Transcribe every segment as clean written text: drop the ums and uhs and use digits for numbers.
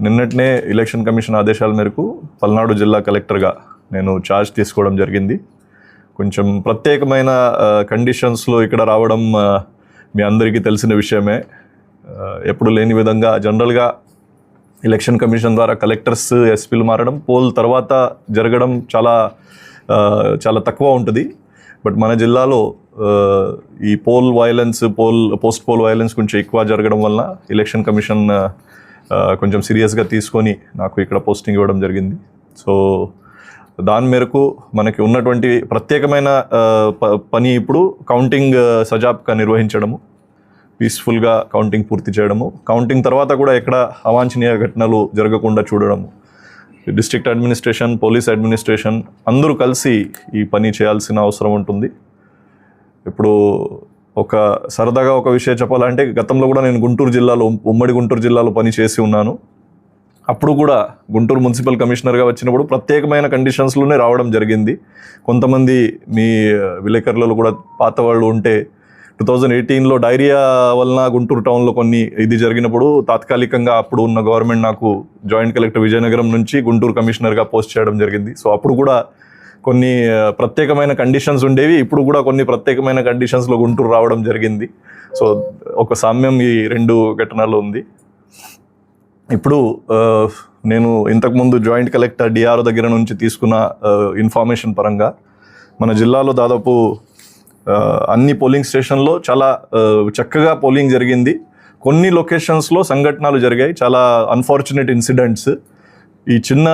నిన్నటినే election commission ఆదేశాల మేరకు పల్నాడు జిల్లా కలెక్టర్గా నేను ఛార్జ్ తీసుకోవడం జరిగింది. కొంచెం ప్రత్యేకమైన కండిషన్స్లో ఇక్కడ రావడం మీ అందరికీ తెలిసిన విషయమే. ఎప్పుడు లేని విధంగా జనరల్గా ఎలక్షన్ కమిషన్ ద్వారా కలెక్టర్స్ ఎస్పీలు మారడం పోల్ తర్వాత జరగడం చాలా తక్కువ ఉంటుంది. బట్ మన జిల్లాలో ఈ పోస్ట్ పోల్ వైలెన్స్ కొంచెం ఎక్కువ జరగడం వలన ఎలక్షన్ కమిషన్ కొంచెం సీరియస్గా తీసుకొని నాకు ఇక్కడ పోస్టింగ్ ఇవ్వడం జరిగింది. సో దాని మేరకు మనకి ఉన్నటువంటి ప్రత్యేకమైన పని ఇప్పుడు కౌంటింగ్ సజాబ్గా నిర్వహించడము, పీస్ఫుల్గా కౌంటింగ్ పూర్తి చేయడము, కౌంటింగ్ తర్వాత కూడా ఎక్కడ అవాంఛనీయ ఘటనలు జరగకుండా చూడడము. డిస్ట్రిక్ట్ అడ్మినిస్ట్రేషన్, పోలీస్ అడ్మినిస్ట్రేషన్ అందరూ కలిసి ఈ పని చేయాల్సిన అవసరం ఉంటుంది. ఇప్పుడు ఒక సరదాగా ఒక విషయం చెప్పాలంటే, గతంలో కూడా నేను ఉమ్మడి గుంటూరు జిల్లాలో పని చేసి ఉన్నాను. అప్పుడు కూడా గుంటూరు మున్సిపల్ కమిషనర్గా వచ్చినప్పుడు ప్రత్యేకమైన కండిషన్స్లోనే రావడం జరిగింది. కొంతమంది మీ విలేకరులలో కూడా పాత వాళ్ళు ఉంటే 2018లో డైరియా వలన గుంటూరు టౌన్లో ఇది జరిగినప్పుడు తాత్కాలికంగా అప్పుడు ఉన్న గవర్నమెంట్ నాకు జాయింట్ కలెక్టర్ విజయనగరం నుంచి గుంటూరు కమిషనర్గా పోస్ట్ చేయడం జరిగింది. సో అప్పుడు కూడా కొన్ని ప్రత్యేకమైన కండిషన్స్ ఉండేవి. ఇప్పుడు కూడా కొన్ని ప్రత్యేకమైన కండిషన్స్లో గుంటూరు రావడం జరిగింది. సో ఒక సామ్యం ఈ రెండు ఘటనలో ఉంది. ఇప్పుడు నేను ఇంతకుముందు జాయింట్ కలెక్టర్ డిఆర్ఓ దగ్గర నుంచి తీసుకున్న ఇన్ఫర్మేషన్ పరంగా మన జిల్లాలో దాదాపు అన్ని పోలింగ్ స్టేషన్లో చాలా చక్కగా పోలింగ్ జరిగింది. కొన్ని లొకేషన్స్లో సంఘటనలు జరిగాయి, చాలా అన్ఫార్చునేట్ ఇన్సిడెంట్స్. ఈ చిన్న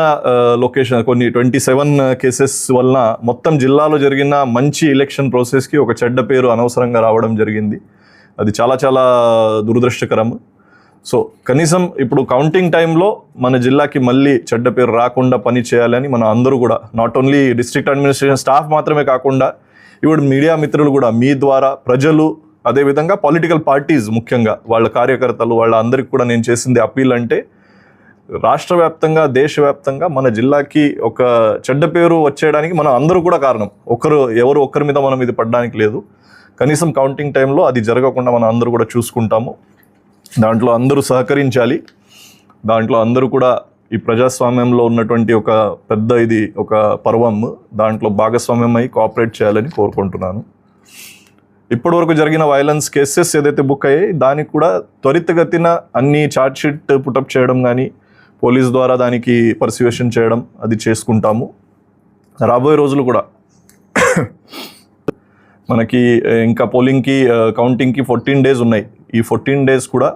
లొకేషన్ కొన్ని 27 కేసెస్ వలన మొత్తం జిల్లాలో జరిగిన మంచి ఎలక్షన్ ప్రాసెస్కి ఒక చెడ్డ పేరు అనవసరంగా రావడం జరిగింది. అది చాలా దురదృష్టకరం. సో కనీసం ఇప్పుడు కౌంటింగ్ టైంలో మన జిల్లాకి మళ్ళీ చెడ్డ పేరు రాకుండా పని చేయాలని మన అందరూ కూడా, not only district administration staff మాత్రమే కాకుండా ఇప్పుడు మీడియా మిత్రులు కూడా, మీ ద్వారా ప్రజలు, అదేవిధంగా పొలిటికల్ పార్టీస్ ముఖ్యంగా వాళ్ళ కార్యకర్తలు, వాళ్ళ అందరికి కూడా నేను చేసింది అప్పీల్ అంటే, రాష్ట్ర వ్యాప్తంగా దేశవ్యాప్తంగా మన జిల్లాకి ఒక చెడ్డ పేరు వచ్చేయడానికి మనం అందరూ కూడా కారణం. ఎవరు ఒక్కరి మీద మనం ఇది పడడానికి లేదు. కనీసం కౌంటింగ్ టైంలో అది జరగకుండా మనం అందరూ కూడా చూసుకుంటాము. దాంట్లో అందరూ సహకరించాలి. దాంట్లో అందరూ కూడా ఈ ప్రజాస్వామ్యంలో ఉన్నటువంటి ఒక పర్వం, దాంట్లో భాగస్వామ్యం అయి కోఆపరేట్ చేయాలని కోరుకుంటున్నాను. ఇప్పటివరకు జరిగిన వైలెన్స్ కేసెస్ ఏదైతే బుక్ అయ్యాయి దానికి కూడా త్వరితగతిన అన్ని ఛార్జ్ షీట్ పుటప్ చేయడం కానీ, పోలీస్ ద్వారా దానికి పర్సివేషన్ చేయడం అది చేసుకుంటాము. రాబోయే రోజులు కూడా మనకి ఇంకా కౌంటింగ్కి 14 days ఉన్నాయి. ఈ 14 days కూడా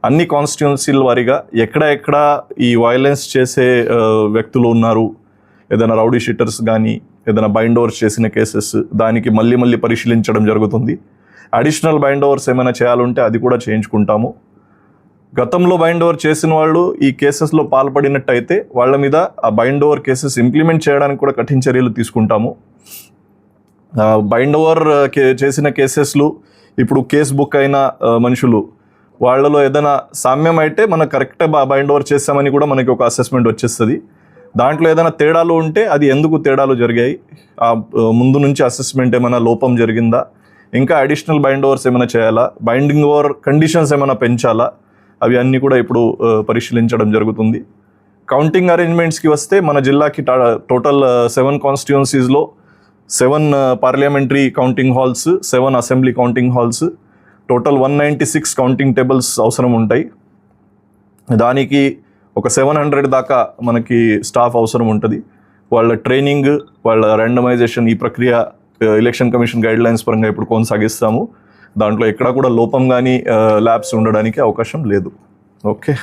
అన్ని కాన్స్టిట్యున్సీల వారీగా ఎక్కడ ఈ వైలెన్స్ చేసే వ్యక్తులు ఉన్నారు, ఏదైనా రౌడీ షీటర్స్ కానీ, ఏదైనా బైండ్ ఓవర్స్ చేసిన కేసెస్, దానికి మళ్ళీ పరిశీలించడం జరుగుతుంది. అడిషనల్ బైండ్ ఓవర్స్ ఏమైనా చేయాలంటే అది కూడా చేయించుకుంటాము. గతంలో బైండ్ ఓవర్ చేసిన వాళ్ళు ఈ కేసెస్లో పాల్పడినట్టయితే వాళ్ళ మీద ఆ బైండ్ ఓవర్ కేసెస్ ఇంప్లిమెంట్ చేయడానికి కూడా కఠిన చర్యలు తీసుకుంటాము. బైండ్ ఓవర్ చేసిన కేసెస్లు ఇప్పుడు కేసు బుక్ అయిన మనుషులు వాళ్ళలో ఏదైనా సామ్యం అయితే మనం కరెక్ట్గా బైండ్ ఓవర్ చేస్తామని కూడా మనకి ఒక అసెస్మెంట్ వచ్చేస్తుంది. దాంట్లో ఏదైనా తేడాలు ఉంటే అది ఎందుకు తేడాలు జరిగాయి, ముందు నుంచి అసెస్మెంట్ ఏమైనా లోపం జరిగిందా, ఇంకా అడిషనల్ బైండ్ ఓవర్స్ ఏమైనా చేయాలా, బైండింగ్ ఓవర్ కండిషన్స్ ఏమైనా పెంచాలా, అవి అన్నీ కూడా ఇప్పుడు పరిశీలించడం జరుగుతుంది. కౌంటింగ్ అరేంజ్మెంట్స్కి వస్తే మన జిల్లాకి total 7 కాన్స్టిట్యున్సీస్లో 7 parliamentary counting halls, 7 assembly counting halls, total 196 counting tables అవసరం ఉంటాయి. దానికి ఒక 700 దాకా మనకి స్టాఫ్ అవసరం ఉంటుంది. వాళ్ళ ట్రైనింగ్, వాళ్ళ ర్యాండమైజేషన్, ఈ ప్రక్రియ ఎలక్షన్ కమిషన్ గైడ్లైన్స్ పరంగా ఇప్పుడు కొనసాగిస్తాము. దాంట్లో ఎక్కడా కూడా లోపం కానీ ల్యాబ్స్ ఉండడానికి అవకాశం లేదు. ఓకే.